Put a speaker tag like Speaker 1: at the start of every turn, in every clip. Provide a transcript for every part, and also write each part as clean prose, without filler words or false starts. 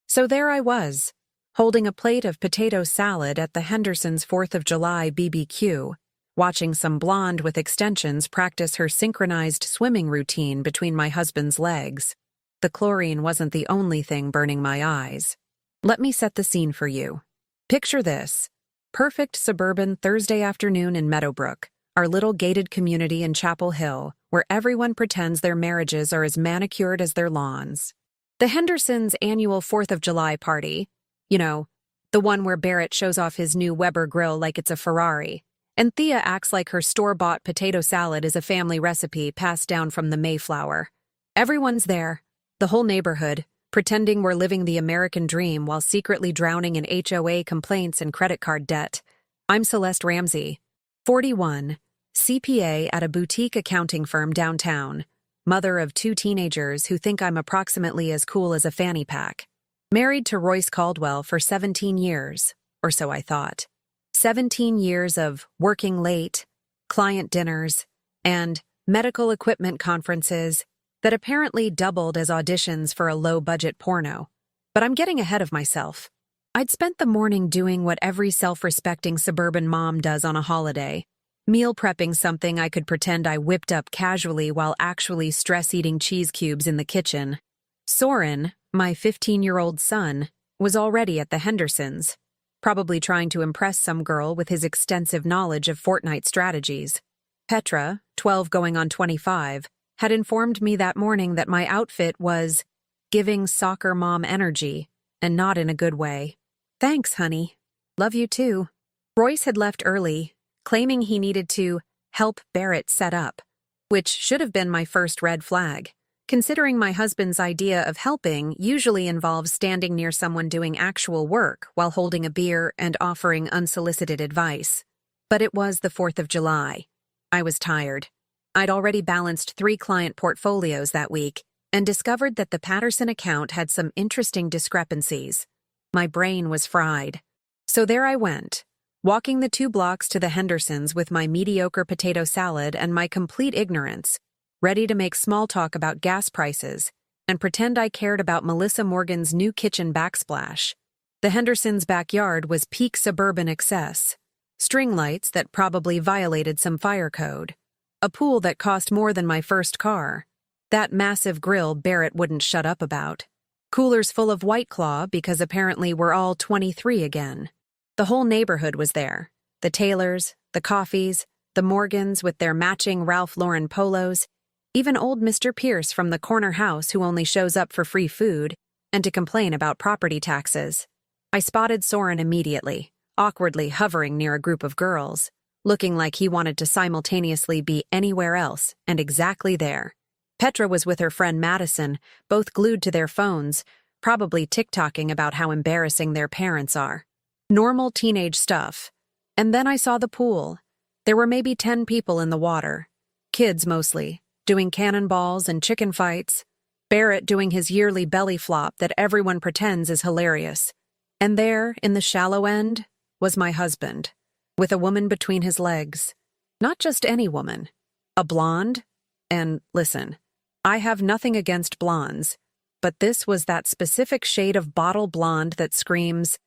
Speaker 1: So there I was, holding a plate of potato salad at the Hendersons' 4th of July BBQ, watching some blonde with extensions practice her synchronized swimming routine between my husband's legs. The chlorine wasn't the only thing burning my eyes. Let me set the scene for you. Picture this. Perfect suburban Thursday afternoon in Meadowbrook, our little gated community in Chapel Hill, where everyone pretends their marriages are as manicured as their lawns. The Hendersons' annual 4th of July party, the one where Barrett shows off his new Weber grill like it's a Ferrari, and Thea acts like her store-bought potato salad is a family recipe passed down from the Mayflower. Everyone's there, the whole neighborhood, pretending we're living the American dream while secretly drowning in HOA complaints and credit card debt. I'm Celeste Ramsey, 41, CPA at a boutique accounting firm downtown, mother of 2 teenagers who think I'm approximately as cool as a fanny pack. Married to Royce Caldwell for 17 years, or so I thought. 17 years of working late, client dinners, and medical equipment conferences that apparently doubled as auditions for a low-budget porno. But I'm getting ahead of myself. I'd spent the morning doing what every self-respecting suburban mom does on a holiday, meal prepping something I could pretend I whipped up casually while actually stress-eating cheese cubes in the kitchen. Soren, my 15-year-old son, was already at the Hendersons, probably trying to impress some girl with his extensive knowledge of Fortnite strategies. Petra, 12 going on 25, had informed me that morning that my outfit was giving soccer mom energy, and not in a good way. Thanks, honey. Love you too. Royce had left early, claiming he needed to help Barrett set up, which should have been my first red flag, considering my husband's idea of helping usually involves standing near someone doing actual work while holding a beer and offering unsolicited advice. But it was the 4th of July. I was tired. I'd already balanced 3 client portfolios that week and discovered that the Patterson account had some interesting discrepancies. My brain was fried. So there I went, walking the 2 blocks to the Hendersons with my mediocre potato salad and my complete ignorance, ready to make small talk about gas prices and pretend I cared about Melissa Morgan's new kitchen backsplash. The Hendersons' backyard was peak suburban excess. String lights that probably violated some fire code. A pool that cost more than my first car. That massive grill Barrett wouldn't shut up about. Coolers full of White Claw because apparently we're all 23 again. The whole neighborhood was there. The Taylors, the Coffees, the Morgans with their matching Ralph Lauren polos, even old Mr. Pierce from the corner house who only shows up for free food and to complain about property taxes. I spotted Soren immediately, awkwardly hovering near a group of girls, looking like he wanted to simultaneously be anywhere else and exactly there. Petra was with her friend Madison, both glued to their phones, probably TikToking about how embarrassing their parents are. Normal teenage stuff. And then I saw the pool. There were maybe 10 people in the water. Kids mostly, doing cannonballs and chicken fights. Barrett doing his yearly belly flop that everyone pretends is hilarious. And there, in the shallow end, was my husband, with a woman between his legs. Not just any woman. A blonde. And listen, I have nothing against blondes, but this was that specific shade of bottle blonde that screams,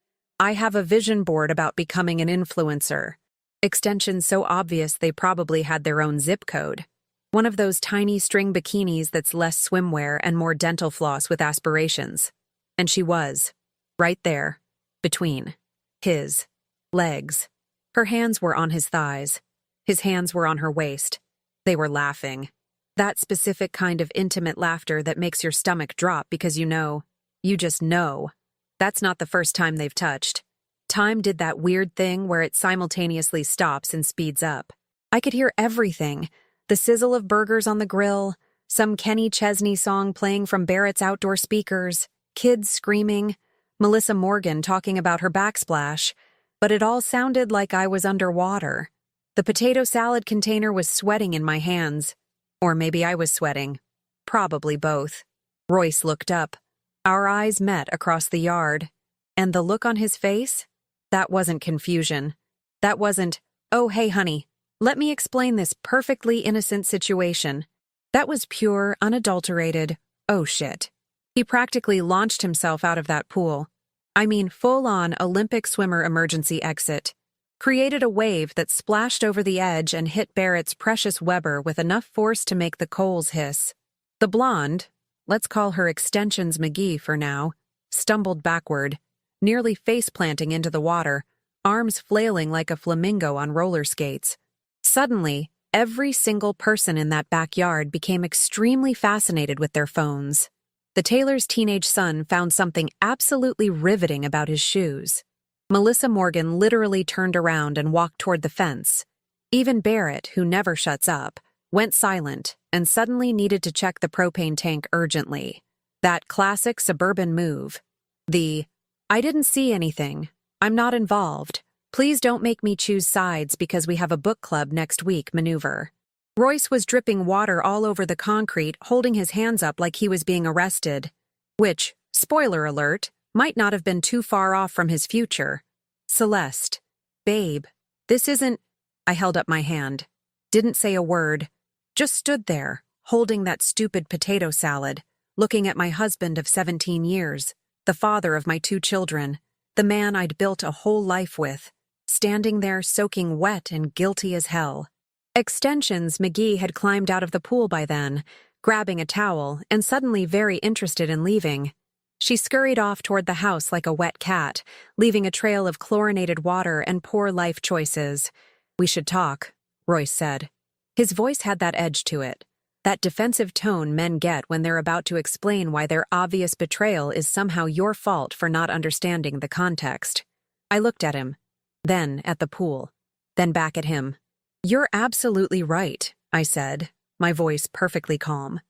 Speaker 1: I have a vision board about becoming an influencer. Extensions so obvious they probably had their own zip code. One of those tiny string bikinis that's less swimwear and more dental floss with aspirations. And she was, right there, between his legs. Her hands were on his thighs. His hands were on her waist. They were laughing. That specific kind of intimate laughter that makes your stomach drop because you just know. That's not the first time they've touched. Time did that weird thing where it simultaneously stops and speeds up. I could hear everything. The sizzle of burgers on the grill, some Kenny Chesney song playing from Barrett's outdoor speakers, kids screaming, Melissa Morgan talking about her backsplash, but it all sounded like I was underwater. The potato salad container was sweating in my hands. Or maybe I was sweating. Probably both. Royce looked up. Our eyes met across the yard. And the look on his face? That wasn't confusion. That wasn't, oh hey honey, let me explain this perfectly innocent situation. That was pure, unadulterated, oh shit. He practically launched himself out of that pool. I mean, full-on Olympic swimmer emergency exit. Created a wave that splashed over the edge and hit Barrett's precious Weber with enough force to make the coals hiss. The blonde, let's call her Extensions McGee for now, stumbled backward, nearly face-planting into the water, arms flailing like a flamingo on roller skates. Suddenly, every single person in that backyard became extremely fascinated with their phones. The Taylor's teenage son found something absolutely riveting about his shoes. Melissa Morgan literally turned around and walked toward the fence. Even Barrett, who never shuts up, went silent and suddenly needed to check the propane tank urgently. That classic suburban move. The, "I didn't see anything. I'm not involved. Please don't make me choose sides because we have a book club next week" maneuver. Royce was dripping water all over the concrete, holding his hands up like he was being arrested. Which, spoiler alert, might not have been too far off from his future. "Celeste. Babe. This isn't—" I held up my hand. Didn't say a word. Just stood there, holding that stupid potato salad, looking at my husband of 17 years, the father of my 2 children, the man I'd built a whole life with, standing there soaking wet and guilty as hell. Extensions McGee had climbed out of the pool by then, grabbing a towel, and suddenly very interested in leaving. She scurried off toward the house like a wet cat, leaving a trail of chlorinated water and poor life choices. "We should talk," Royce said. His voice had that edge to it, that defensive tone men get when they're about to explain why their obvious betrayal is somehow your fault for not understanding the context. I looked at him, then at the pool, then back at him. "You're absolutely right," I said, my voice perfectly calm.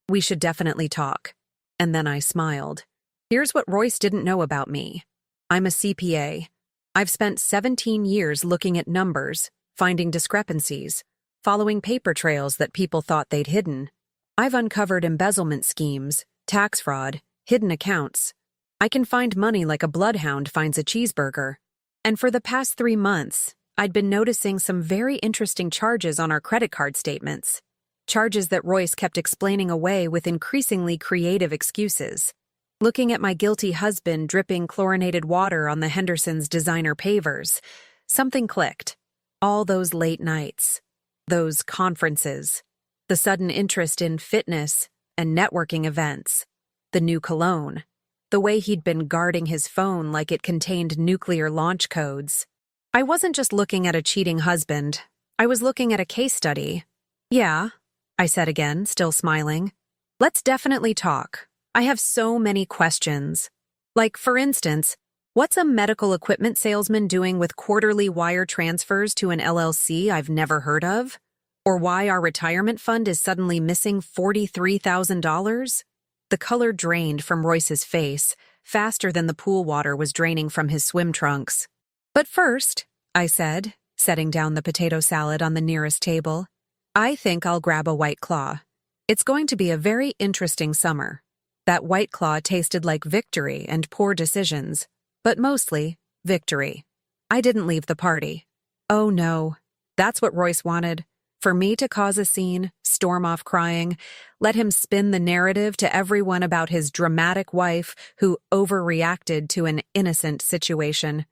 Speaker 1: "We should definitely talk." And then I smiled. Here's what Royce didn't know about me. I'm a CPA. I've spent 17 years looking at numbers, finding discrepancies, following paper trails that people thought they'd hidden. I've uncovered embezzlement schemes, tax fraud, hidden accounts. I can find money like a bloodhound finds a cheeseburger. And for the past 3 months, I'd been noticing some very interesting charges on our credit card statements. Charges that Royce kept explaining away with increasingly creative excuses. Looking at my guilty husband dripping chlorinated water on the Henderson's designer pavers, something clicked. All those late nights, those conferences, the sudden interest in fitness and networking events, the new cologne, the way he'd been guarding his phone like it contained nuclear launch codes. I wasn't just looking at a cheating husband. I was looking at a case study. "Yeah," I said again, still smiling. "Let's definitely talk. I have so many questions. Like, for instance, what's a medical equipment salesman doing with quarterly wire transfers to an LLC I've never heard of? Or why our retirement fund is suddenly missing $43,000? The color drained from Royce's face, faster than the pool water was draining from his swim trunks. "But first," I said, setting down the potato salad on the nearest table, "I think I'll grab a White Claw. It's going to be a very interesting summer." That White Claw tasted like victory and poor decisions, but mostly victory. I didn't leave the party. Oh no, that's what Royce wanted. For me to cause a scene, storm off crying, let him spin the narrative to everyone about his dramatic wife who overreacted to an innocent situation.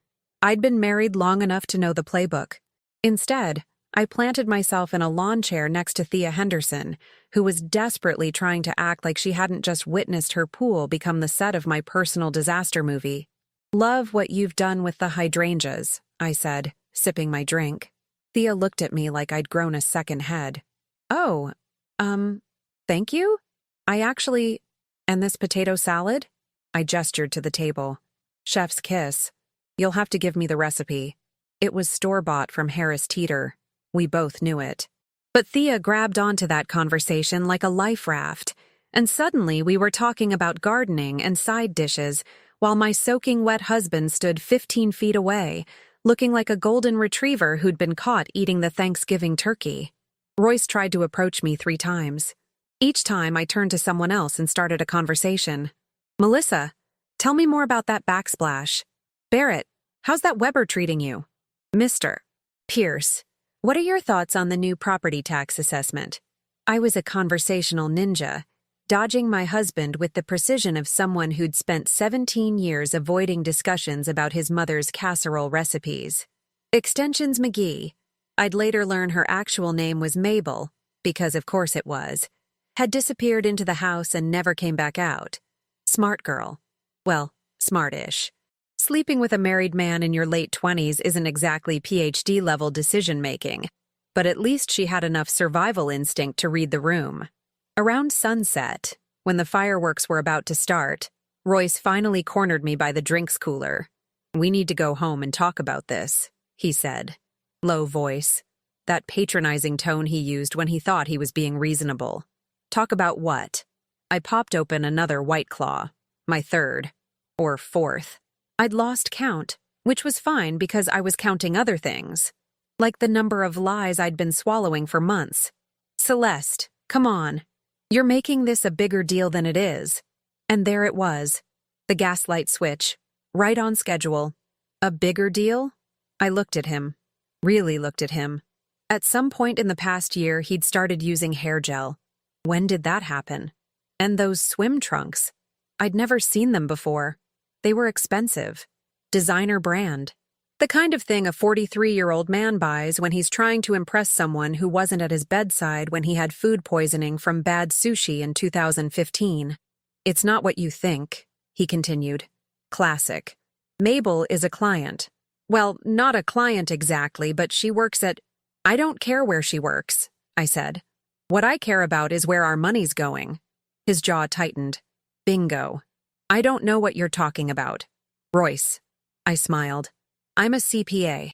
Speaker 1: I'd been married long enough to know the playbook. Instead, I planted myself in a lawn chair next to Thea Henderson, who was desperately trying to act like she hadn't just witnessed her pool become the set of my personal disaster movie. "Love what you've done with the hydrangeas," I said, sipping my drink. Thea looked at me like I'd grown a second head. "Oh, thank you? And this potato salad?" I gestured to the table. "Chef's kiss. You'll have to give me the recipe." It was store-bought from Harris Teeter. We both knew it. But Thea grabbed onto that conversation like a life raft, and suddenly we were talking about gardening and side dishes while my soaking wet husband stood 15 feet away, looking like a golden retriever who'd been caught eating the Thanksgiving turkey. Royce tried to approach me 3 times. Each time I turned to someone else and started a conversation. "Melissa, tell me more about that backsplash. Barrett, how's that Weber treating you? Mr. Pierce, what are your thoughts on the new property tax assessment?" I was a conversational ninja, dodging my husband with the precision of someone who'd spent 17 years avoiding discussions about his mother's casserole recipes. Extensions McGee. I'd later learn her actual name was Mabel, because of course it was. Had disappeared into the house and never came back out. Smart girl. Well, smart-ish. Sleeping with a married man in your late 20s isn't exactly PhD-level decision-making, but at least she had enough survival instinct to read the room. Around sunset, when the fireworks were about to start, Royce finally cornered me by the drinks cooler. "We need to go home and talk about this," he said. Low voice. That patronizing tone he used when he thought he was being reasonable. Talk about what? I popped open another White Claw. My third. Or fourth. I'd lost count, which was fine because I was counting other things. Like the number of lies I'd been swallowing for months. Celeste, come on. You're making this a bigger deal than it is. And there it was. The gaslight switch. Right on schedule. A bigger deal? I looked at him. Really looked at him. At some point in the past year, he'd started using hair gel. When did that happen? And those swim trunks. I'd never seen them before. They were expensive. Designer brand. The kind of thing a 43-year-old man buys when he's trying to impress someone who wasn't at his bedside when he had food poisoning from bad sushi in 2015. It's not what you think, he continued. Classic. Mabel is a client. Well, not a client exactly, but she works at... I don't care where she works, I said. What I care about is where our money's going. His jaw tightened. Bingo. I don't know what you're talking about. Royce. I smiled. I'm a CPA.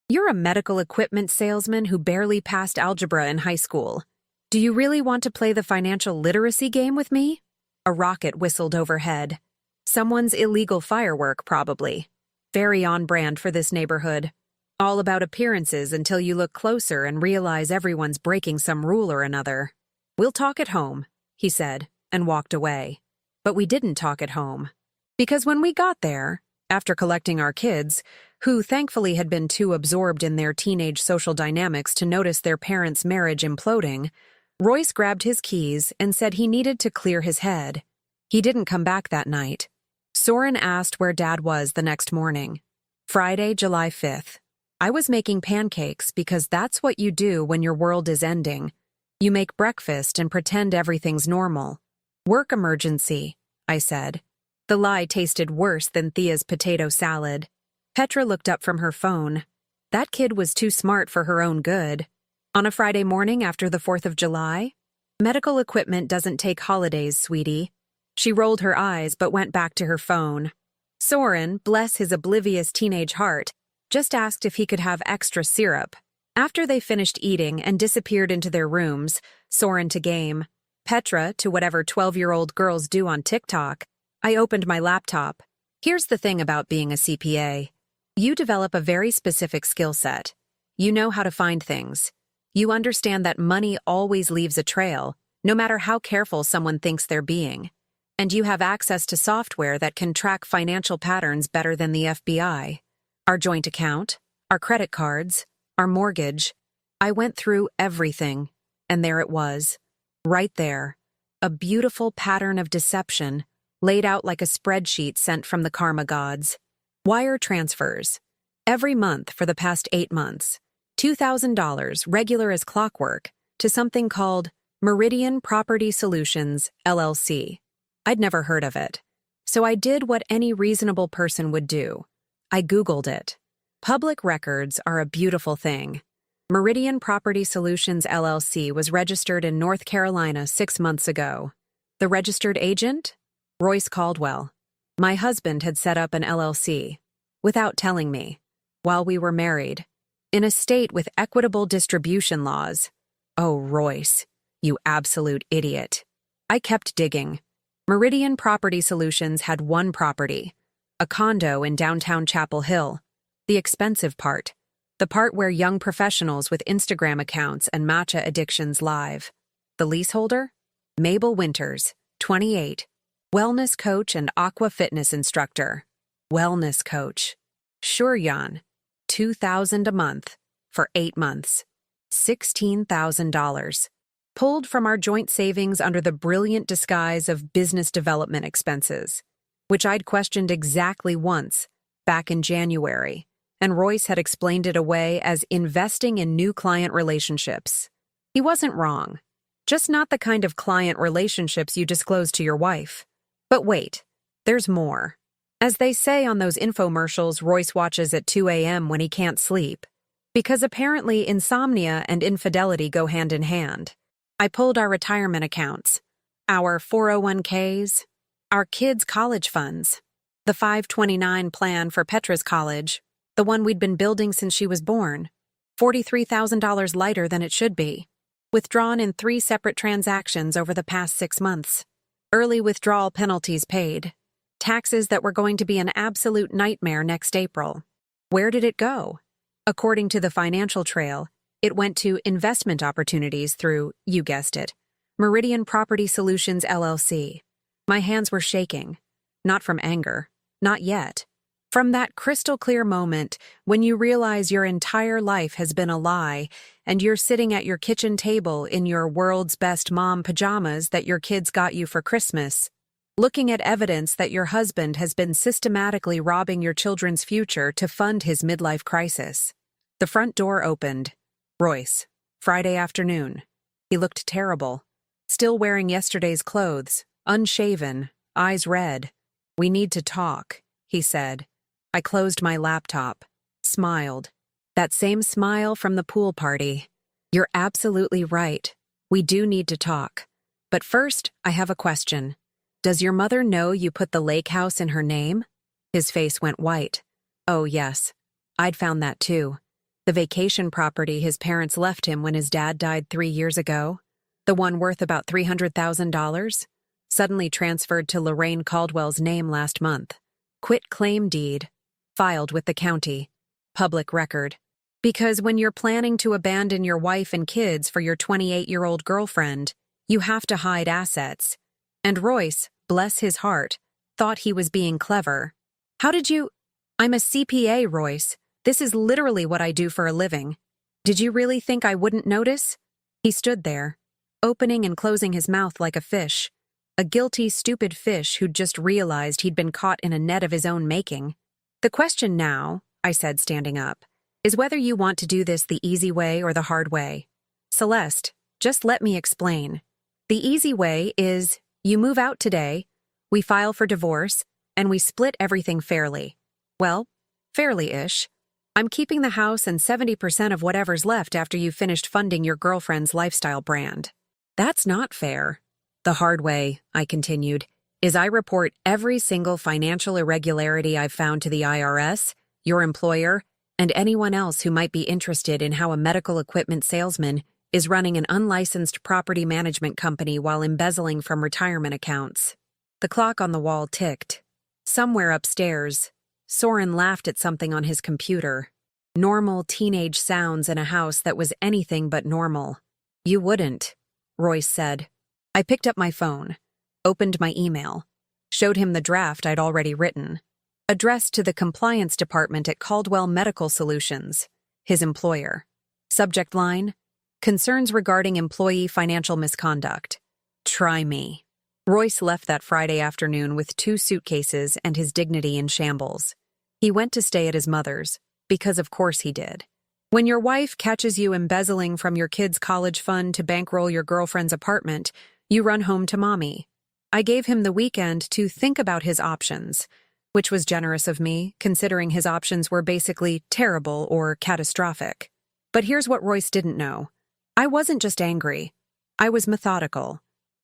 Speaker 1: You're a medical equipment salesman who barely passed algebra in high school. Do you really want to play the financial literacy game with me? A rocket whistled overhead. Someone's illegal firework, probably. Very on brand for this neighborhood. All about appearances until you look closer and realize everyone's breaking some rule or another. We'll talk at home, he said, and walked away. But we didn't talk at home. Because when we got there, after collecting our kids, who thankfully had been too absorbed in their teenage social dynamics to notice their parents' marriage imploding, Royce grabbed his keys and said he needed to clear his head. He didn't come back that night. Soren asked where Dad was the next morning. Friday, July 5th. I was making pancakes because that's what you do when your world is ending. You make breakfast and pretend everything's normal. Work emergency, I said. The lie tasted worse than Thea's potato salad. Petra looked up from her phone. That kid was too smart for her own good. On a Friday morning after the 4th of July? Medical equipment doesn't take holidays, sweetie. She rolled her eyes but went back to her phone. Soren, bless his oblivious teenage heart, just asked if he could have extra syrup. After they finished eating and disappeared into their rooms, Soren to game, Petra to whatever 12-year-old girls do on TikTok, I opened my laptop. Here's the thing about being a CPA. You develop a very specific skill set. You know how to find things. You understand that money always leaves a trail, no matter how careful someone thinks they're being. And you have access to software that can track financial patterns better than the FBI. Our joint account, our credit cards, our mortgage. I went through everything, and there it was. Right there. A beautiful pattern of deception, laid out like a spreadsheet sent from the karma gods. Wire transfers. Every month for the past 8 months. $2,000, regular as clockwork, to something called Meridian Property Solutions, LLC. I'd never heard of it. So I did what any reasonable person would do. I Googled it. Public records are a beautiful thing. Meridian Property Solutions, LLC was registered in North Carolina 6 months ago. The registered agent? Royce Caldwell. My husband had set up an LLC, without telling me, while we were married, in a state with equitable distribution laws. Oh, Royce, you absolute idiot. I kept digging. Meridian Property Solutions had one property, a condo in downtown Chapel Hill, the expensive part, the part where young professionals with Instagram accounts and matcha addictions live. The leaseholder? Mabel Winters, 28, wellness coach and aqua fitness instructor. Wellness coach. Sure, Jan. $2,000 a month for 8 months. $16,000. pulled from our joint savings under the brilliant disguise of business development expenses, which I'd questioned exactly once, back in January, and Royce had explained it away as investing in new client relationships. He wasn't wrong, just not the kind of client relationships you disclose to your wife. But wait, there's more. As they say on those infomercials Royce watches at 2 a.m. when he can't sleep, because apparently insomnia and infidelity go hand in hand. I pulled our retirement accounts, our 401ks, our kids' college funds, the 529 plan for Petra's college, the one we'd been building since she was born, $43,000 lighter than it should be, withdrawn in 3 separate transactions over the past 6 months, early withdrawal penalties paid, taxes that were going to be an absolute nightmare next April. Where did it go? According to the financial trail, it went to investment opportunities through, you guessed it, Meridian Property Solutions LLC. My hands were shaking. Not from anger. Not yet. From that crystal clear moment when you realize your entire life has been a lie and you're sitting at your kitchen table in your world's best mom pajamas that your kids got you for Christmas, looking at evidence that your husband has been systematically robbing your children's future to fund his midlife crisis. The front door opened. Royce. Friday afternoon. He looked terrible. Still wearing yesterday's clothes, unshaven, eyes red. "We need to talk," he said. I closed my laptop, smiled. That same smile from the pool party. "You're absolutely right. We do need to talk. But first, I have a question. Does your mother know you put the lake house in her name?" His face went white. "Oh, yes. I'd found that too. The vacation property his parents left him when his dad died 3 years ago, the one worth about $300,000, suddenly transferred to Lorraine Caldwell's name last month. Quit claim deed, filed with the county, public record. Because when you're planning to abandon your wife and kids for your 28-year-old girlfriend, you have to hide assets. And Royce, bless his heart, thought he was being clever. How did you— I'm a CPA, Royce. This is literally what I do for a living. Did you really think I wouldn't notice?" He stood there, opening and closing his mouth like a fish. A guilty, stupid fish who'd just realized he'd been caught in a net of his own making. "The question now," I said, standing up, "is whether you want to do this the easy way or the hard way. Celeste, just let me explain. The easy way is, you move out today, we file for divorce, and we split everything fairly. Well, fairly-ish. I'm keeping the house and 70% of whatever's left after you've finished funding your girlfriend's lifestyle brand. That's not fair. The hard way," I continued, "is I report every single financial irregularity I've found to the IRS, your employer, and anyone else who might be interested in how a medical equipment salesman is running an unlicensed property management company while embezzling from retirement accounts." The clock on the wall ticked. Somewhere upstairs, Soren laughed at something on his computer. Normal teenage sounds in a house that was anything but normal. "You wouldn't," Royce said. I picked up my phone, opened my email, showed him the draft I'd already written, addressed to the compliance department at Caldwell Medical Solutions, his employer. Subject line: concerns regarding employee financial misconduct. Try me. Royce left that Friday afternoon with 2 suitcases and his dignity in shambles. He went to stay at his mother's, because of course he did. When your wife catches you embezzling from your kid's college fund to bankroll your girlfriend's apartment, you run home to mommy. I gave him the weekend to think about his options, which was generous of me, considering his options were basically terrible or catastrophic. But here's what Royce didn't know. I wasn't just angry. I was methodical.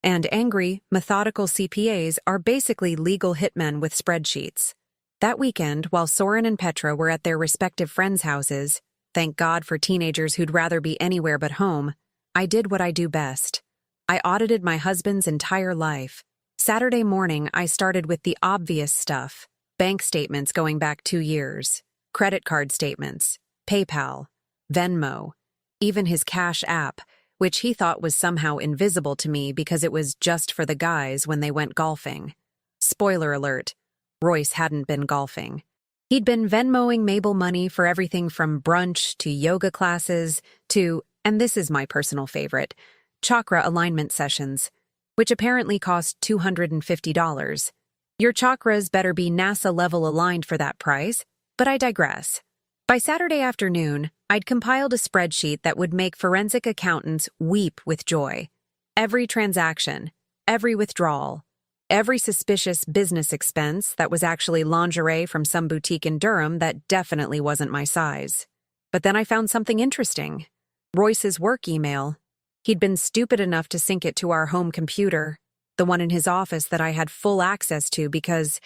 Speaker 1: And angry, methodical CPAs are basically legal hitmen with spreadsheets. That weekend, while Soren and Petra were at their respective friends' houses, thank God for teenagers who'd rather be anywhere but home, I did what I do best. I audited my husband's entire life. Saturday morning, I started with the obvious stuff. Bank statements going back 2 years, credit card statements, PayPal, Venmo, even his Cash app, which he thought was somehow invisible to me because it was just for the guys when they went golfing. Spoiler alert, Royce hadn't been golfing. He'd been Venmoing Mabel money for everything from brunch to yoga classes to, and this is my personal favorite, chakra alignment sessions, which apparently cost $250. Your chakras better be NASA-level aligned for that price, but I digress. By Saturday afternoon, I'd compiled a spreadsheet that would make forensic accountants weep with joy. Every transaction, every withdrawal, every suspicious business expense that was actually lingerie from some boutique in Durham that definitely wasn't my size. But then I found something interesting. Royce's work email. He'd been stupid enough to sync it to our home computer, the one in his office that I had full access to because,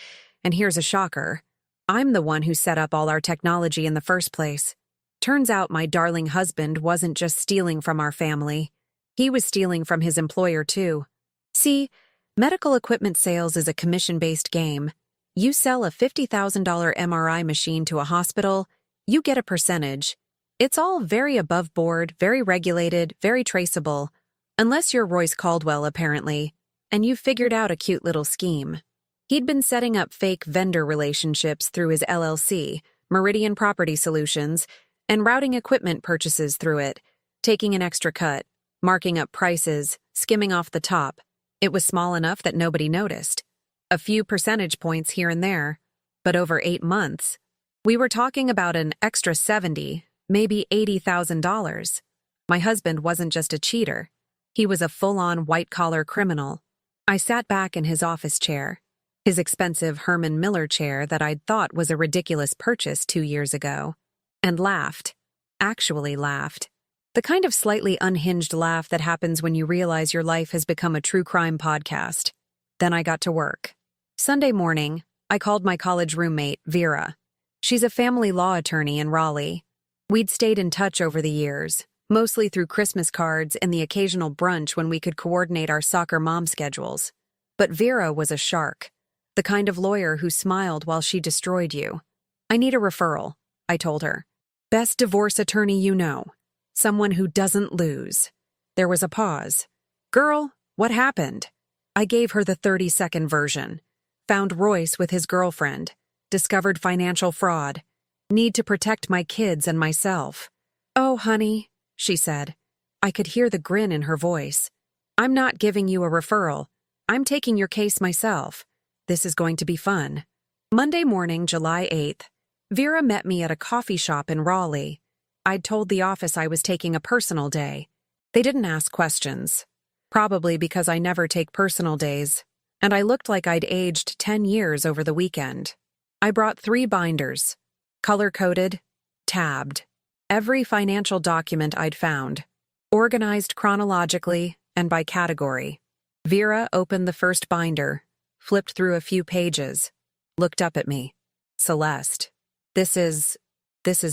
Speaker 1: and here's a shocker, I'm the one who set up all our technology in the first place. Turns out my darling husband wasn't just stealing from our family. He was stealing from his employer too. See, medical equipment sales is a commission-based game. You sell a $50,000 MRI machine to a hospital, you get a percentage. It's all very above board, very regulated, very traceable. Unless you're Royce Caldwell, apparently, and you've figured out a cute little scheme. He'd been setting up fake vendor relationships through his LLC, Meridian Property Solutions, and routing equipment purchases through it, taking an extra cut, marking up prices, skimming off the top. It was small enough that nobody noticed. A few percentage points here and there, but over 8 months. We were talking about an extra $70,000, maybe $80,000. My husband wasn't just a cheater. He was a full-on white-collar criminal. I sat back in his office chair, his expensive Herman Miller chair that I'd thought was a ridiculous purchase 2 years ago, and laughed. Actually laughed. The kind of slightly unhinged laugh that happens when you realize your life has become a true crime podcast. Then I got to work. Sunday morning, I called my college roommate, Vera. She's a family law attorney in Raleigh. We'd stayed in touch over the years, mostly through Christmas cards and the occasional brunch when we could coordinate our soccer mom schedules. But Vera was a shark, the kind of lawyer who smiled while she destroyed you. I need a referral, I told her. Best divorce attorney you know. Someone who doesn't lose. There was a pause. Girl, what happened? I gave her the 30-second version. Found Royce with his girlfriend. Discovered financial fraud. Need to protect my kids and myself. Oh, honey, she said. I could hear the grin in her voice. I'm not giving you a referral. I'm taking your case myself. This is going to be fun. Monday morning, July 8th, Vera met me at a coffee shop in Raleigh. I'd told the office I was taking a personal day. They didn't ask questions. Probably because I never take personal days, and I looked like I'd aged 10 years over the weekend. I brought 3 binders. Color-coded, tabbed. Every financial document I'd found. Organized chronologically and by category. Vera opened the first binder, flipped through a few pages, looked up at me. Celeste, this is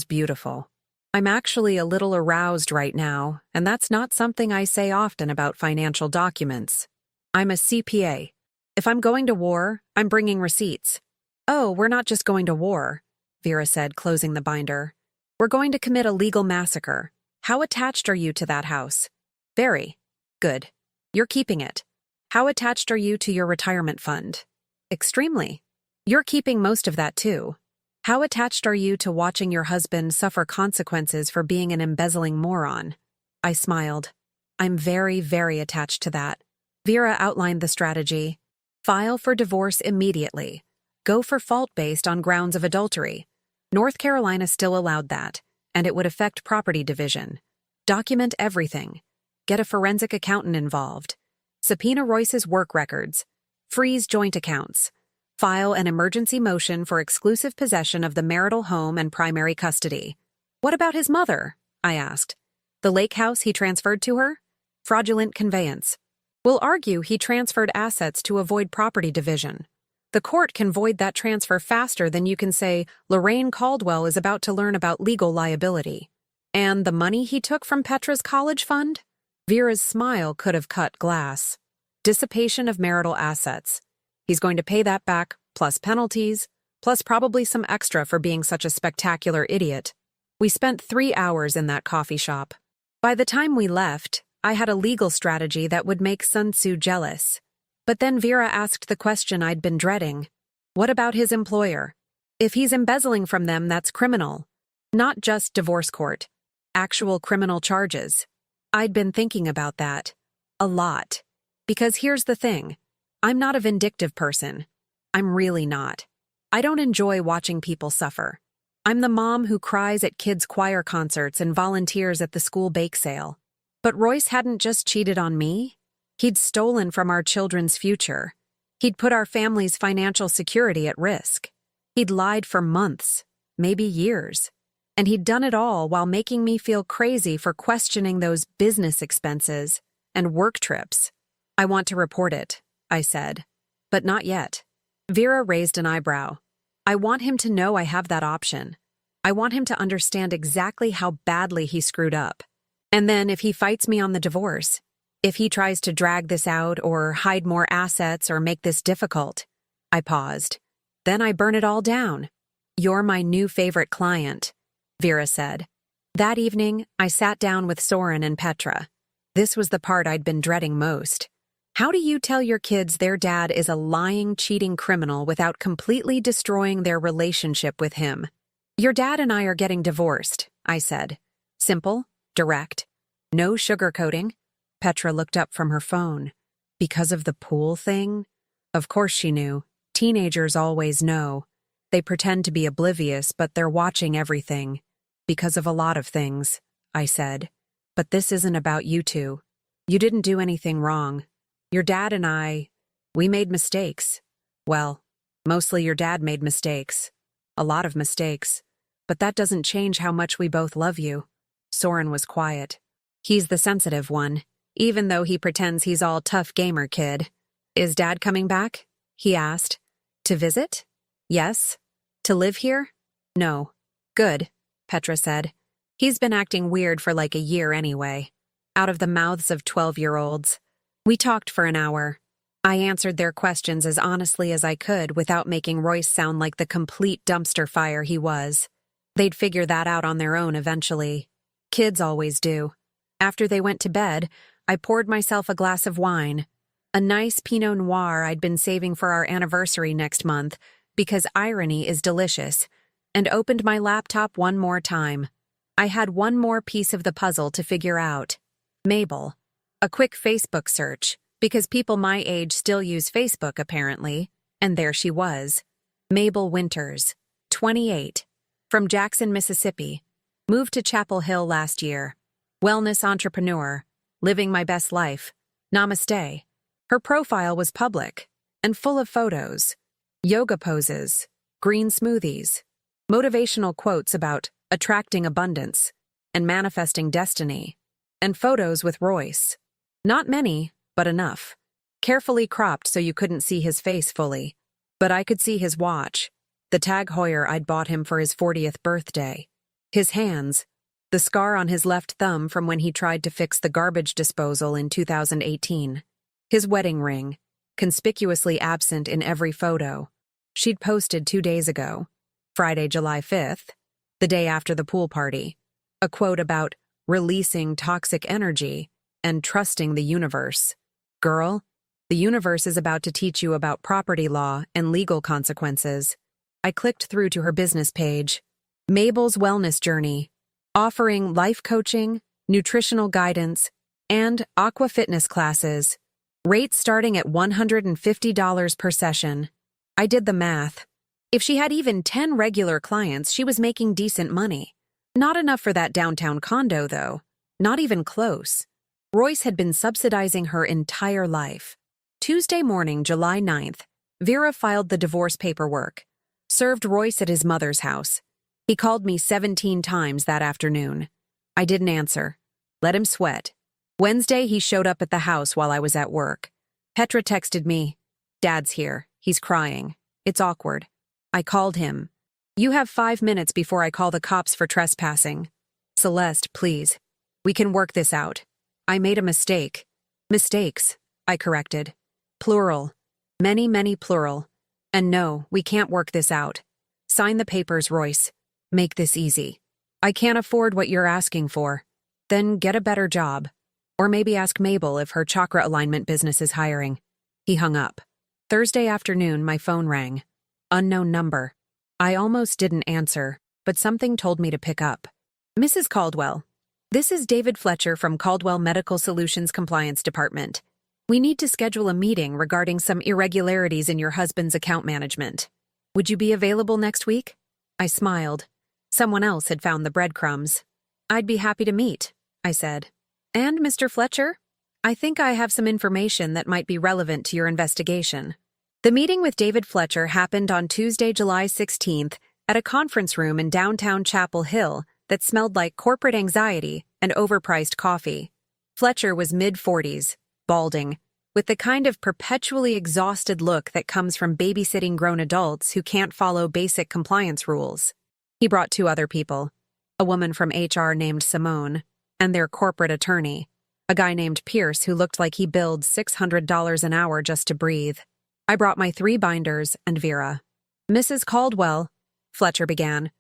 Speaker 1: beautiful. I'm actually a little aroused right now, and that's not something I say often about financial documents. I'm a CPA. If I'm going to war, I'm bringing receipts. Oh, we're not just going to war, Vera said, closing the binder. We're going to commit a legal massacre. How attached are you to that house? Very. Good. You're keeping it. How attached are you to your retirement fund? Extremely. You're keeping most of that too. How attached are you to watching your husband suffer consequences for being an embezzling moron? I smiled. I'm very, very attached to that. Vera outlined the strategy. File for divorce immediately. Go for fault based on grounds of adultery. North Carolina still allowed that, and it would affect property division. Document everything. Get a forensic accountant involved. Subpoena Royce's work records. Freeze joint accounts. File an emergency motion for exclusive possession of the marital home and primary custody. What about his mother? I asked. The lake house he transferred to her? Fraudulent conveyance. We'll argue he transferred assets to avoid property division. The court can void that transfer faster than you can say Lorraine Caldwell is about to learn about legal liability. And the money he took from Petra's college fund? Vera's smile could have cut glass. Dissipation of marital assets. He's going to pay that back, plus penalties, plus probably some extra for being such a spectacular idiot. We spent 3 hours in that coffee shop. By the time we left, I had a legal strategy that would make Sun Tzu jealous. But then Vera asked the question I'd been dreading. What about his employer? If he's embezzling from them, that's criminal. Not just divorce court. Actual criminal charges. I'd been thinking about that. A lot. Because here's the thing. I'm not a vindictive person. I'm really not. I don't enjoy watching people suffer. I'm the mom who cries at kids' choir concerts and volunteers at the school bake sale. But Royce hadn't just cheated on me. He'd stolen from our children's future. He'd put our family's financial security at risk. He'd lied for months, maybe years. And he'd done it all while making me feel crazy for questioning those business expenses and work trips. I want to report it, I said. But not yet. Vera raised an eyebrow. I want him to know I have that option. I want him to understand exactly how badly he screwed up. And then if he fights me on the divorce, if he tries to drag this out or hide more assets or make this difficult, I paused. Then I burn it all down. You're my new favorite client, Vera said. That evening, I sat down with Soren and Petra. This was the part I'd been dreading most. How do you tell your kids their dad is a lying, cheating criminal without completely destroying their relationship with him? Your dad and I are getting divorced, I said. Simple, direct. No sugarcoating. Petra looked up from her phone. Because of the pool thing? Of course she knew. Teenagers always know. They pretend to be oblivious, but they're watching everything. Because of a lot of things, I said. But this isn't about you two. You didn't do anything wrong. Your dad and we made mistakes. Well, mostly your dad made mistakes. A lot of mistakes. But that doesn't change how much we both love you. Soren was quiet. He's the sensitive one, even though he pretends he's all tough gamer kid. Is Dad coming back? He asked. To visit? Yes. To live here? No. Good, Petra said. He's been acting weird for like a year anyway. Out of the mouths of 12-year-olds. We talked for an hour. I answered their questions as honestly as I could without making Royce sound like the complete dumpster fire he was. They'd figure that out on their own eventually. Kids always do. After they went to bed, I poured myself a glass of wine. A nice Pinot Noir I'd been saving for our anniversary next month, because irony is delicious, and opened my laptop one more time. I had one more piece of the puzzle to figure out. Mabel. A quick Facebook search, because people my age still use Facebook apparently, and there she was. Mabel Winters, 28, from Jackson, Mississippi, moved to Chapel Hill last year. Wellness entrepreneur, living my best life. Namaste. Her profile was public and full of photos, yoga poses, green smoothies, motivational quotes about attracting abundance and manifesting destiny, and photos with Royce. Not many, but enough. Carefully cropped so you couldn't see his face fully. But I could see his watch, the Tag Heuer I'd bought him for his 40th birthday. His hands, the scar on his left thumb from when he tried to fix the garbage disposal in 2018. His wedding ring, conspicuously absent in every photo. She'd posted 2 days ago, Friday, July 5th, the day after the pool party. A quote about releasing toxic energy and trusting the universe. Girl, the universe is about to teach you about property law and legal consequences. I clicked through to her business page. Mabel's Wellness Journey, offering life coaching, nutritional guidance, and aqua fitness classes. Rates starting at $150 per session. I did the math. If she had even 10 regular clients, she was making decent money. Not enough for that downtown condo, though. Not even close. Royce had been subsidizing her entire life. Tuesday morning, July 9th, Vera filed the divorce paperwork. Served Royce at his mother's house. He called me 17 times that afternoon. I didn't answer. Let him sweat. Wednesday, he showed up at the house while I was at work. Petra texted me, "Dad's here. He's crying. It's awkward." I called him. "You have 5 minutes before I call the cops for trespassing." "Celeste, please. We can work this out. I made a mistake." "Mistakes," I corrected. "Plural. Many, many plural. And no, we can't work this out. Sign the papers, Royce. Make this easy. I can't afford what you're asking for. Then get a better job. Or maybe ask Mabel if her chakra alignment business is hiring." He hung up. Thursday afternoon, my phone rang. Unknown number. I almost didn't answer, but something told me to pick up. "Mrs. Caldwell, This is David Fletcher from Caldwell Medical Solutions Compliance Department. We need to schedule a meeting regarding some irregularities in your husband's account management. Would you be available next week? I smiled. Someone else had found the breadcrumbs. I'd be happy to meet, I said. And, Mr. Fletcher, I think I have some information that might be relevant to your investigation. The meeting with David Fletcher happened on Tuesday, July 16th, at a conference room in downtown Chapel Hill that smelled like corporate anxiety and overpriced coffee. Fletcher was mid-40s, balding, with the kind of perpetually exhausted look that comes from babysitting grown adults who can't follow basic compliance rules. He brought two other people, a woman from HR named Simone, and their corporate attorney, a guy named Pierce who looked like he billed $600 an hour just to breathe. I brought my 3 binders and Vera. Mrs. Caldwell, Fletcher began.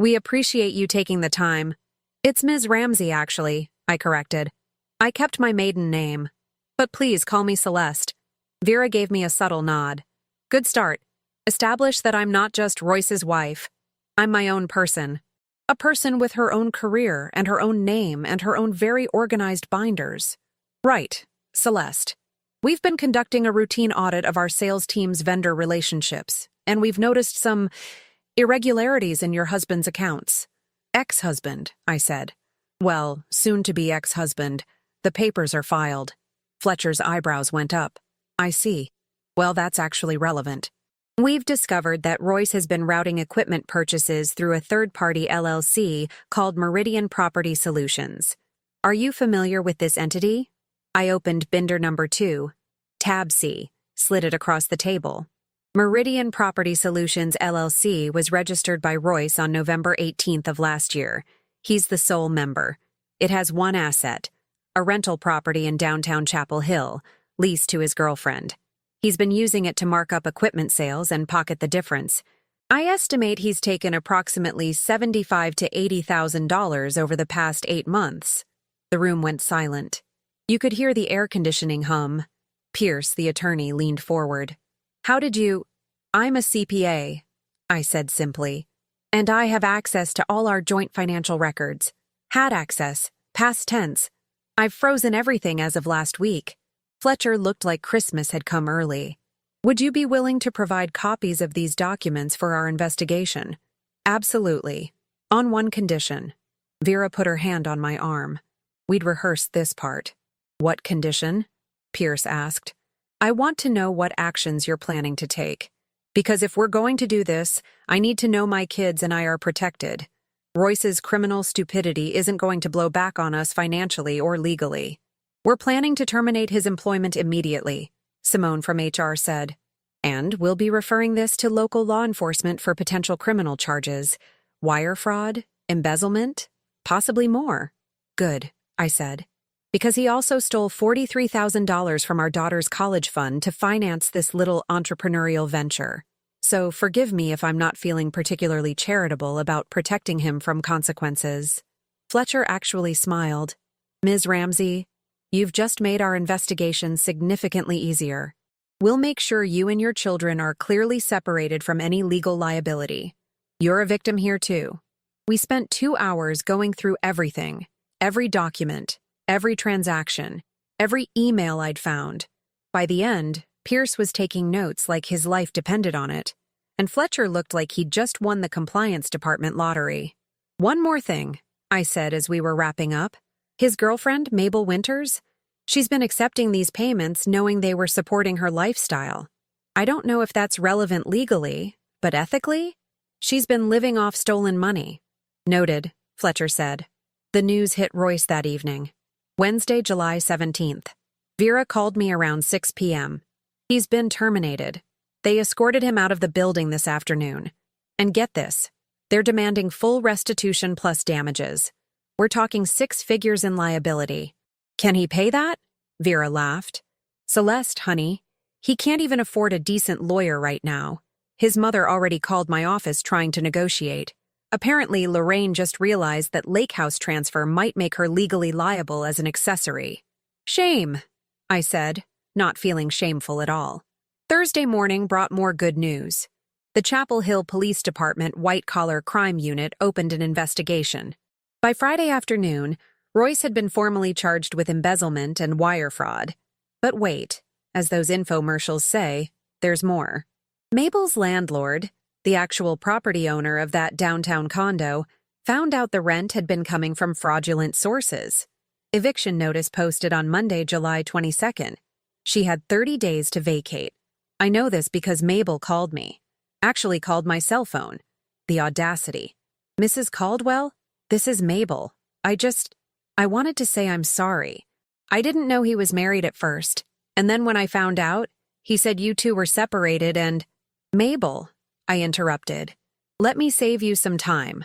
Speaker 1: We appreciate you taking the time. It's Ms. Ramsey, actually, I corrected. I kept my maiden name. But please call me Celeste. Vera gave me a subtle nod. Good start. Establish that I'm not just Royce's wife. I'm my own person. A person with her own career and her own name and her own very organized binders. Right, Celeste. We've been conducting a routine audit of our sales team's vendor relationships, and we've noticed some irregularities in your husband's accounts. Ex-husband, I said. Well, soon-to-be ex-husband. The papers are filed. Fletcher's eyebrows went up. I see. Well, that's actually relevant. We've discovered that Royce has been routing equipment purchases through a third-party LLC called Meridian Property Solutions. Are you familiar with this entity? I opened binder number 2, tab C, slid it across the table. Meridian Property Solutions LLC was registered by Royce on November 18th of last year. He's the sole member. It has one asset, a rental property in downtown Chapel Hill, leased to his girlfriend. He's been using it to mark up equipment sales and pocket the difference. I estimate he's taken approximately $75,000 to $80,000 over the past 8 months. The room went silent. You could hear the air conditioning hum. Pierce, the attorney, leaned forward. How did you— I'm a CPA, I said simply, and I have access to all our joint financial records. Had access, past tense. I've frozen everything as of last week. Fletcher looked like Christmas had come early. Would you be willing to provide copies of these documents for our investigation? Absolutely. On one condition. Vera put her hand on my arm. We'd rehearsed this part. What condition? Pierce asked. I want to know what actions you're planning to take. Because if we're going to do this, I need to know my kids and I are protected. Royce's criminal stupidity isn't going to blow back on us financially or legally. We're planning to terminate his employment immediately, Simone from HR said. And we'll be referring this to local law enforcement for potential criminal charges. Wire fraud, embezzlement, possibly more. Good, I said. Because he also stole $43,000 from our daughter's college fund to finance this little entrepreneurial venture. So forgive me if I'm not feeling particularly charitable about protecting him from consequences. Fletcher actually smiled. Ms. Ramsey, you've just made our investigation significantly easier. We'll make sure you and your children are clearly separated from any legal liability. You're a victim here too. We spent 2 hours going through everything, every document, every transaction, every email I'd found. By the end, Pierce was taking notes like his life depended on it, and Fletcher looked like he'd just won the compliance department lottery. One more thing, I said as we were wrapping up. His girlfriend, Mabel Winters, she's been accepting these payments knowing they were supporting her lifestyle. I don't know if that's relevant legally, but ethically, she's been living off stolen money. Noted, Fletcher said. The news hit Royce that evening. Wednesday, July 17th. Vera called me around 6 p.m. He's been terminated. They escorted him out of the building this afternoon. And get this, they're demanding full restitution plus damages. We're talking 6 figures in liability. Can he pay that? Vera laughed. Celeste, honey, he can't even afford a decent lawyer right now. His mother already called my office trying to negotiate. Apparently, Lorraine just realized that lake house transfer might make her legally liable as an accessory. Shame, I said, not feeling shameful at all. Thursday morning brought more good news. The Chapel Hill Police Department white-collar crime unit opened an investigation. By Friday afternoon, Royce had been formally charged with embezzlement and wire fraud. But wait, as those infomercials say, there's more. Mabel's landlord, the actual property owner of that downtown condo, found out the rent had been coming from fraudulent sources. Eviction notice posted on Monday, July 22nd. She had 30 days to vacate. I know this because Mabel called me. Actually called my cell phone. The audacity. Mrs. Caldwell, this is Mabel. I wanted to say I'm sorry. I didn't know he was married at first, and then when I found out, he said you two were separated and— Mabel, I interrupted. Let me save you some time.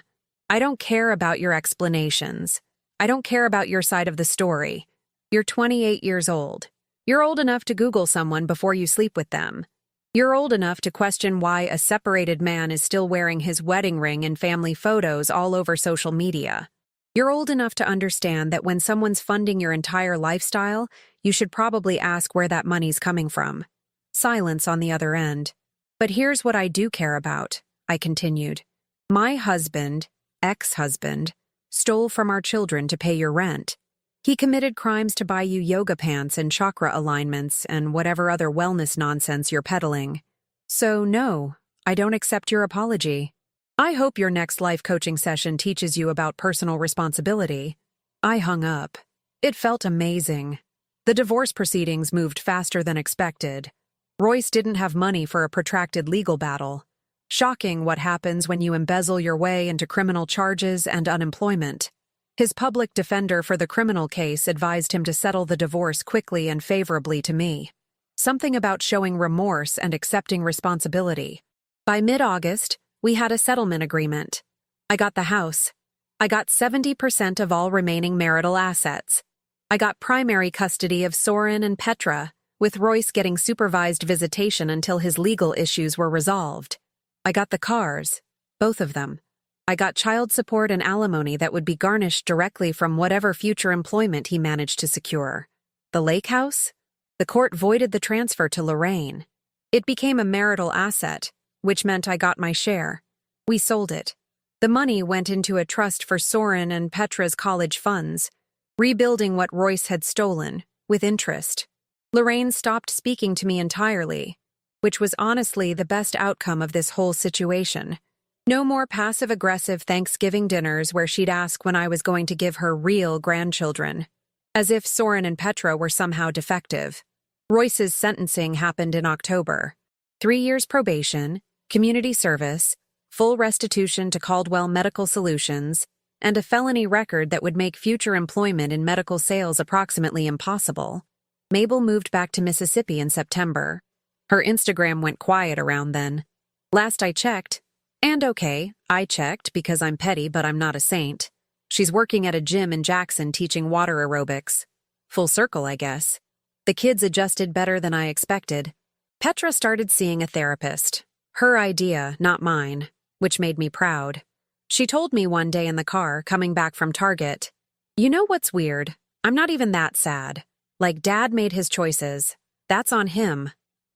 Speaker 1: I don't care about your explanations. I don't care about your side of the story. You're 28 years old. You're old enough to Google someone before you sleep with them. You're old enough to question why a separated man is still wearing his wedding ring and family photos all over social media. You're old enough to understand that when someone's funding your entire lifestyle, you should probably ask where that money's coming from. Silence on the other end. But here's what I do care about, I continued. My husband, ex-husband, stole from our children to pay your rent. He committed crimes to buy you yoga pants and chakra alignments and whatever other wellness nonsense you're peddling. So no, I don't accept your apology. I hope your next life coaching session teaches you about personal responsibility. I hung up. It felt amazing. The divorce proceedings moved faster than expected. Royce didn't have money for a protracted legal battle. Shocking what happens when you embezzle your way into criminal charges and unemployment. His public defender for the criminal case advised him to settle the divorce quickly and favorably to me. Something about showing remorse and accepting responsibility. By mid-August, we had a settlement agreement. I got the house. I got 70% of all remaining marital assets. I got primary custody of Soren and Petra, with Royce getting supervised visitation until his legal issues were resolved. I got the cars, both of them. I got child support and alimony that would be garnished directly from whatever future employment he managed to secure. The lake house? The court voided the transfer to Lorraine. It became a marital asset, which meant I got my share. We sold it. The money went into a trust for Soren and Petra's college funds, rebuilding what Royce had stolen, with interest. Lorraine stopped speaking to me entirely, which was honestly the best outcome of this whole situation. No more passive-aggressive Thanksgiving dinners where she'd ask when I was going to give her real grandchildren, as if Soren and Petra were somehow defective. Royce's sentencing happened in October. 3 years probation, community service, full restitution to Caldwell Medical Solutions, and a felony record that would make future employment in medical sales approximately impossible. Mabel moved back to Mississippi in September. Her Instagram went quiet around then. Last I checked, and okay, I checked because I'm petty but I'm not a saint. She's working at a gym in Jackson teaching water aerobics. Full circle, I guess. The kids adjusted better than I expected. Petra started seeing a therapist. Her idea, not mine, which made me proud. She told me one day in the car, coming back from Target, "You know what's weird? I'm not even that sad. Like, Dad made his choices. That's on him.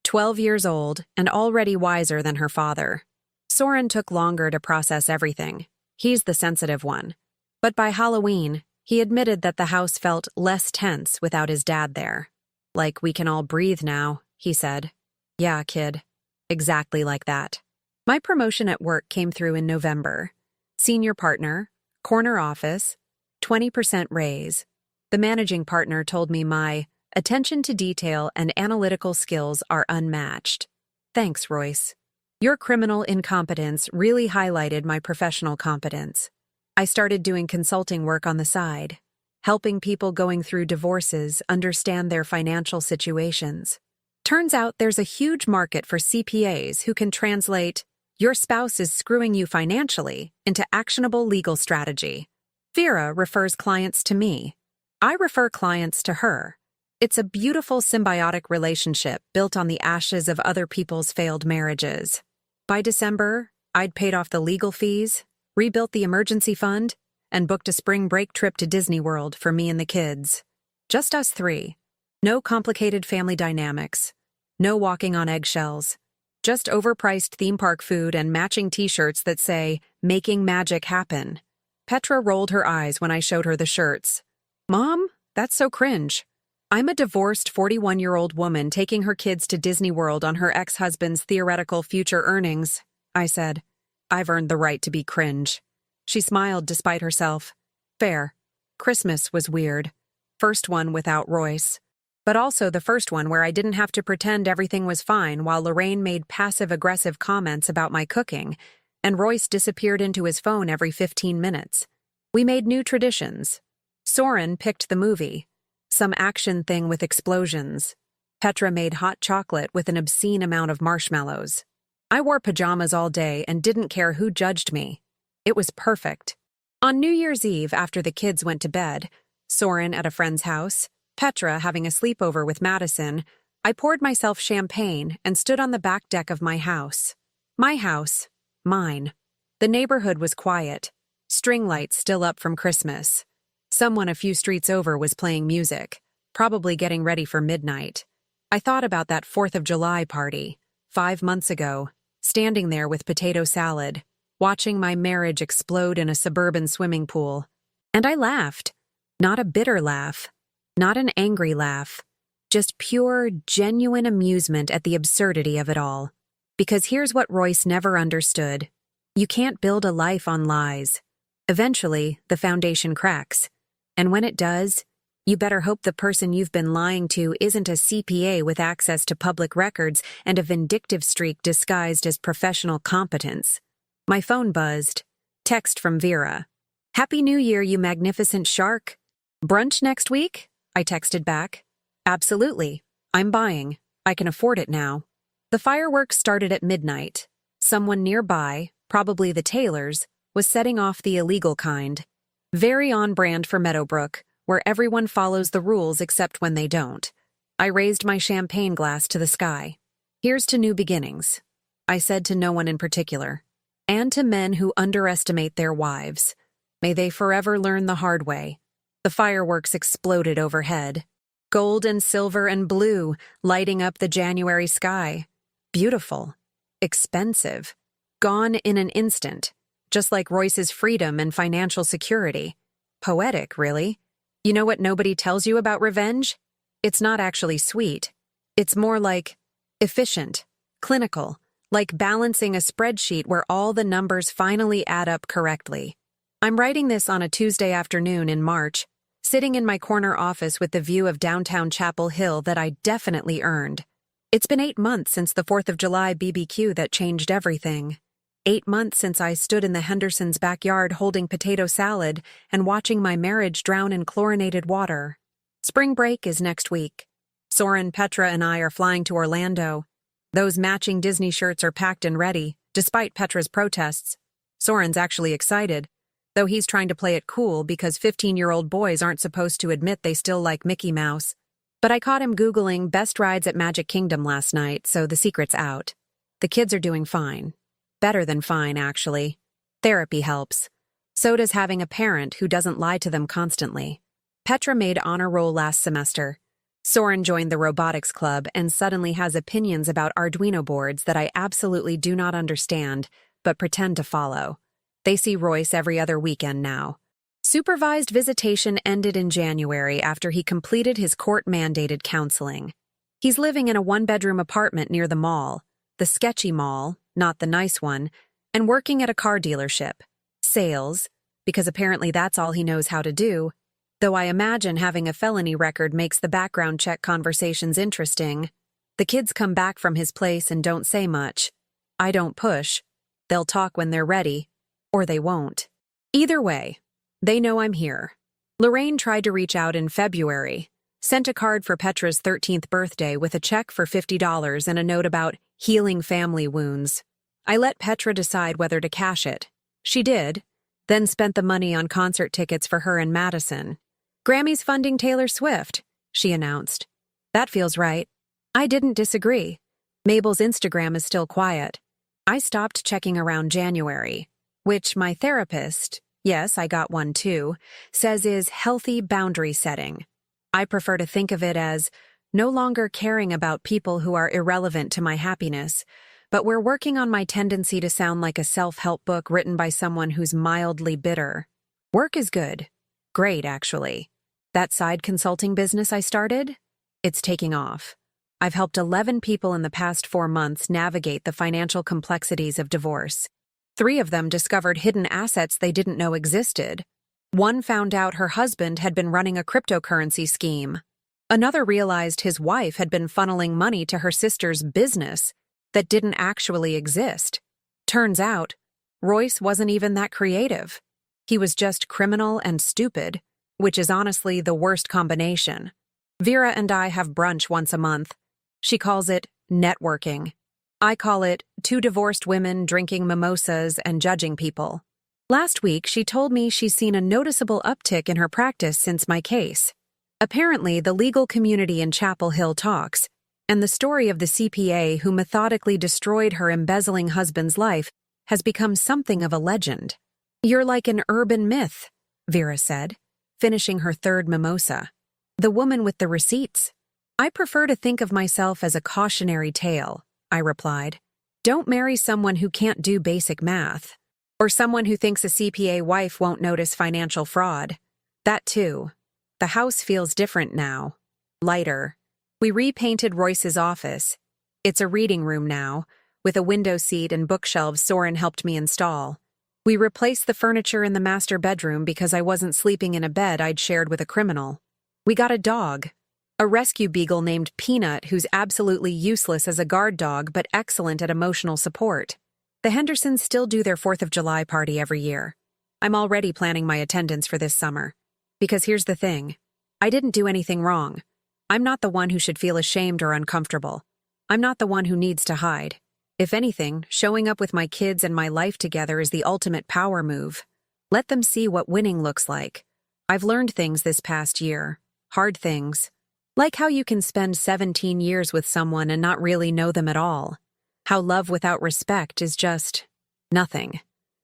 Speaker 1: 12 years old and already wiser than her father. Soren took longer to process everything. He's the sensitive one. But by Halloween, he admitted that the house felt less tense without his dad there. Like, we can all breathe now, he said. Yeah, kid. Exactly like that. My promotion at work came through in November. Senior partner, corner office, 20% raise. The managing partner told me my attention to detail and analytical skills are unmatched. Thanks, Royce. Your criminal incompetence really highlighted my professional competence. I started doing consulting work on the side, helping people going through divorces understand their financial situations. Turns out there's a huge market for CPAs who can translate "your spouse is screwing you financially" into actionable legal strategy. Vera refers clients to me. I refer clients to her. It's a beautiful symbiotic relationship built on the ashes of other people's failed marriages. By December, I'd paid off the legal fees, rebuilt the emergency fund, and booked a spring break trip to Disney World for me and the kids. Just us three. No complicated family dynamics. No walking on eggshells. Just overpriced theme park food and matching t-shirts that say, "Making Magic Happen." Petra rolled her eyes when I showed her the shirts. Mom, that's so cringe. I'm a divorced 41-year-old woman taking her kids to Disney World on her ex-husband's theoretical future earnings, I said. I've earned the right to be cringe. She smiled despite herself. Fair. Christmas was weird. First one without Royce. But also the first one where I didn't have to pretend everything was fine while Lorraine made passive-aggressive comments about my cooking, and Royce disappeared into his phone every 15 minutes. We made new traditions. Soren picked the movie. Some action thing with explosions. Petra made hot chocolate with an obscene amount of marshmallows. I wore pajamas all day and didn't care who judged me. It was perfect. On New Year's Eve, after the kids went to bed, Soren at a friend's house, Petra having a sleepover with Madison, I poured myself champagne and stood on the back deck of my house. My house. Mine. The neighborhood was quiet. String lights still up from Christmas. Someone a few streets over was playing music, probably getting ready for midnight. I thought about that 4th of July party, 5 months ago, standing there with potato salad, watching my marriage explode in a suburban swimming pool. And I laughed. Not a bitter laugh. Not an angry laugh. Just pure, genuine amusement at the absurdity of it all. Because here's what Royce never understood. You can't build a life on lies. Eventually, the foundation cracks. And when it does, you better hope the person you've been lying to isn't a CPA with access to public records and a vindictive streak disguised as professional competence. My phone buzzed. Text from Vera. Happy New Year, you magnificent shark. Brunch next week? I texted back. Absolutely. I'm buying. I can afford it now. The fireworks started at midnight. Someone nearby, probably the Taylors, was setting off the illegal kind. Very on brand for Meadowbrook, where everyone follows the rules except when they don't. I raised my champagne glass to the sky. Here's to new beginnings. I said to no one in particular. And to men who underestimate their wives. May they forever learn the hard way. The fireworks exploded overhead. Gold and silver and blue, lighting up the January sky. Beautiful. Expensive. Gone in an instant. Just like Royce's freedom and financial security. Poetic, really. You know what nobody tells you about revenge? It's not actually sweet. It's more like efficient, clinical, like balancing a spreadsheet where all the numbers finally add up correctly. I'm writing this on a Tuesday afternoon in March, sitting in my corner office with the view of downtown Chapel Hill that I definitely earned. It's been 8 months since the 4th of July BBQ that changed everything. 8 months since I stood in the Hendersons' backyard holding potato salad and watching my marriage drown in chlorinated water. Spring break is next week. Soren, Petra, and I are flying to Orlando. Those matching Disney shirts are packed and ready, despite Petra's protests. Soren's actually excited, though he's trying to play it cool because 15-year-old boys aren't supposed to admit they still like Mickey Mouse. But I caught him Googling best rides at Magic Kingdom last night, so the secret's out. The kids are doing fine. Better than fine, actually. Therapy helps. So does having a parent who doesn't lie to them constantly. Petra made honor roll last semester. Soren joined the robotics club and suddenly has opinions about Arduino boards that I absolutely do not understand, but pretend to follow. They see Royce every other weekend now. Supervised visitation ended in January after he completed his court-mandated counseling. He's living in a one-bedroom apartment near the mall, the sketchy mall, not the nice one, and working at a car dealership. Sales, because apparently that's all he knows how to do, though I imagine having a felony record makes the background check conversations interesting. The kids come back from his place and don't say much. I don't push. They'll talk when they're ready, or they won't. Either way, they know I'm here. Lorraine tried to reach out in February, sent a card for Petra's 13th birthday with a check for $50 and a note about healing family wounds. I let Petra decide whether to cash it. She did, then spent the money on concert tickets for her and Madison. Grammy's funding Taylor Swift, she announced. That feels right. I didn't disagree. Mabel's Instagram is still quiet. I stopped checking around January, which my therapist, yes, I got one too, says is healthy boundary setting. I prefer to think of it as no longer caring about people who are irrelevant to my happiness, but we're working on my tendency to sound like a self-help book written by someone who's mildly bitter. Work is good. Great, actually. That side consulting business I started? It's taking off. I've helped 11 people in the past 4 months navigate the financial complexities of divorce. 3 of them discovered hidden assets they didn't know existed. 1 found out her husband had been running a cryptocurrency scheme. Another realized his wife had been funneling money to her sister's business that didn't actually exist. Turns out, Royce wasn't even that creative. He was just criminal and stupid, which is honestly the worst combination. Vera and I have brunch once a month. She calls it networking. I call it 2 divorced women drinking mimosas and judging people. Last week, she told me she's seen a noticeable uptick in her practice since my case. Apparently, the legal community in Chapel Hill talks, and the story of the CPA who methodically destroyed her embezzling husband's life has become something of a legend. "You're like an urban myth," Vera said, finishing her 3rd mimosa. "The woman with the receipts." "I prefer to think of myself as a cautionary tale," I replied. "Don't marry someone who can't do basic math, or someone who thinks a CPA wife won't notice financial fraud. That too. The house feels different now. Lighter. We repainted Royce's office. It's a reading room now, with a window seat and bookshelves Soren helped me install. We replaced the furniture in the master bedroom because I wasn't sleeping in a bed I'd shared with a criminal. We got a dog. A rescue beagle named Peanut who's absolutely useless as a guard dog but excellent at emotional support. The Hendersons still do their 4th of July party every year. I'm already planning my attendance for this summer. Because here's the thing. I didn't do anything wrong. I'm not the one who should feel ashamed or uncomfortable. I'm not the one who needs to hide. If anything, showing up with my kids and my life together is the ultimate power move. Let them see what winning looks like. I've learned things this past year. Hard things. Like how you can spend 17 years with someone and not really know them at all. How love without respect is just nothing.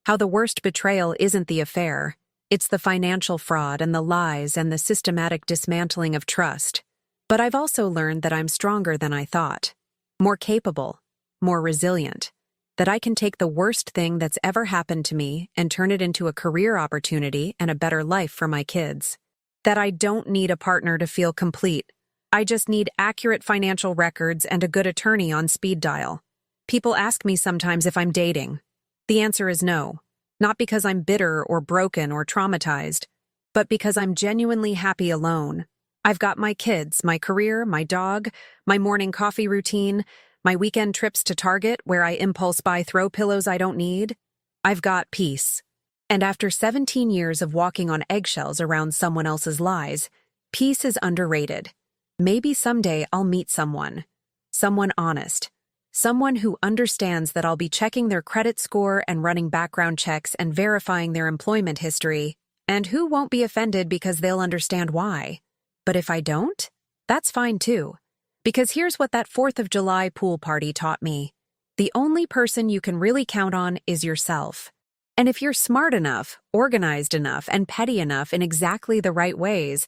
Speaker 1: How the worst betrayal isn't the affair. It's the financial fraud and the lies and the systematic dismantling of trust. But I've also learned that I'm stronger than I thought. More capable. More resilient. That I can take the worst thing that's ever happened to me and turn it into a career opportunity and a better life for my kids. That I don't need a partner to feel complete. I just need accurate financial records and a good attorney on speed dial. People ask me sometimes if I'm dating. The answer is no. Not because I'm bitter or broken or traumatized, but because I'm genuinely happy alone. I've got my kids, my career, my dog, my morning coffee routine, my weekend trips to Target where I impulse buy throw pillows I don't need. I've got peace. And after 17 years of walking on eggshells around someone else's lies, peace is underrated. Maybe someday I'll meet someone. Someone honest. Someone who understands that I'll be checking their credit score and running background checks and verifying their employment history, and who won't be offended because they'll understand why. But if I don't, that's fine too. Because here's what that 4th of July pool party taught me. The only person you can really count on is yourself. And if you're smart enough, organized enough, and petty enough in exactly the right ways,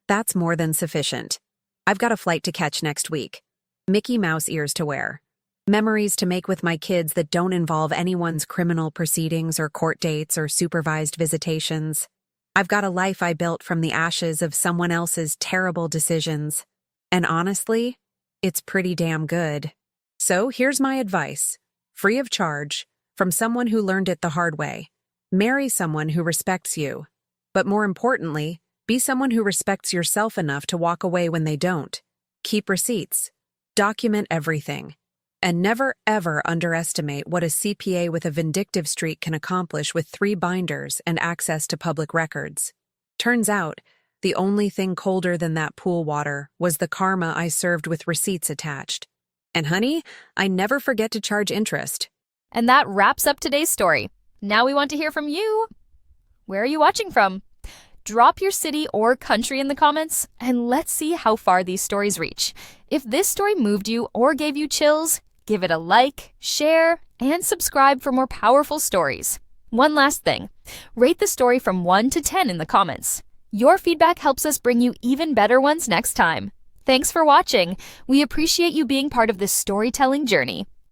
Speaker 1: that's more than sufficient. I've got a flight to catch next week. Mickey Mouse ears to wear. Memories to make with my kids that don't involve anyone's criminal proceedings or court dates or supervised visitations. I've got a life I built from the ashes of someone else's terrible decisions. And honestly, it's pretty damn good. So here's my advice, free of charge, from someone who learned it the hard way. Marry someone who respects you. But more importantly, be someone who respects yourself enough to walk away when they don't. Keep receipts. Document everything. And never ever underestimate what a CPA with a vindictive streak can accomplish with 3 binders and access to public records. Turns out, the only thing colder than that pool water was the karma I served with receipts attached. And honey, I never forget to charge interest.
Speaker 2: And that wraps up today's story. Now we want to hear from you. Where are you watching from? Drop your city or country in the comments, and let's see how far these stories reach. If this story moved you or gave you chills, give it a like, share, and subscribe for more powerful stories. One last thing, rate the story from 1 to 10 in the comments. Your feedback helps us bring you even better ones next time. Thanks for watching. We appreciate you being part of this storytelling journey.